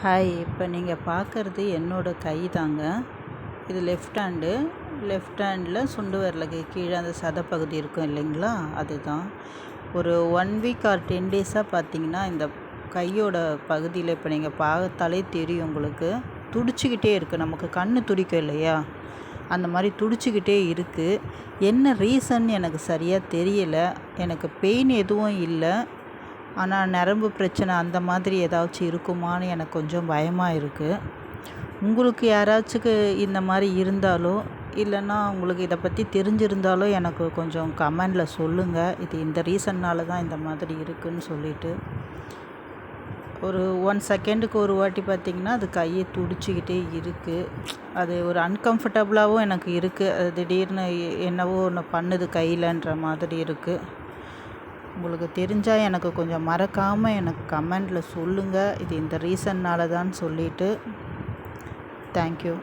Hi, இப்போ நீங்கள் பார்க்குறது என்னோடய கை தாங்க. இது லெஃப்ட் ஹேண்டில் சுண்டு விரலுக்கு கீழே அந்த சதைப்பகுதி இருக்கும் இல்லைங்களா, அதுதான். ஒரு 1 வீக் ஆர் 10 டேஸாக பார்த்தீங்கன்னா இந்த கையோட பகுதியில் இப்போ நீங்கள் பார்த்தாலே தெரியும் உங்களுக்கு, துடிச்சிக்கிட்டே இருக்குது. நமக்கு கண் துடிக்கும் இல்லையா, அந்த மாதிரி துடிச்சிக்கிட்டே இருக்குது. என்ன ரீசன் எனக்கு சரியாக தெரியலை. எனக்கு பெயின் எதுவும் இல்லை, ஆனால் நரம்பு பிரச்சனை அந்த மாதிரி ஏதாச்சும் இருக்குமான்னு எனக்கு கொஞ்சம் பயமாக இருக்குது. உங்களுக்கு யாராச்சுக்கு இந்த மாதிரி இருந்தாலோ இல்லைன்னா உங்களுக்கு இதை பற்றி தெரிஞ்சிருந்தாலோ எனக்கு கொஞ்சம் கமெண்டில் சொல்லுங்கள். இது இந்த ரீசன்னால் தான் இந்த மாதிரி இருக்குதுன்னு சொல்லிட்டு. ஒரு 1 செகண்டுக்கு ஒரு வாட்டி பார்த்திங்கன்னா அது கையை துடிச்சிக்கிட்டே இருக்குது. அது ஒரு அன்கம்ஃபர்டபுளாகவும் எனக்கு இருக்குது. அது திடீர்னு என்னவோ ஒன்று பண்ணுது கையிலன்ற மாதிரி இருக்குது. உங்களுக்கு தெரிஞ்சால் எனக்கு கொஞ்சம் மறக்காமல் எனக்கு கமெண்டில் சொல்லுங்கள், இது இந்த ரீசன்னால் தான் சொல்லிவிட்டு. தேங்க்யூ.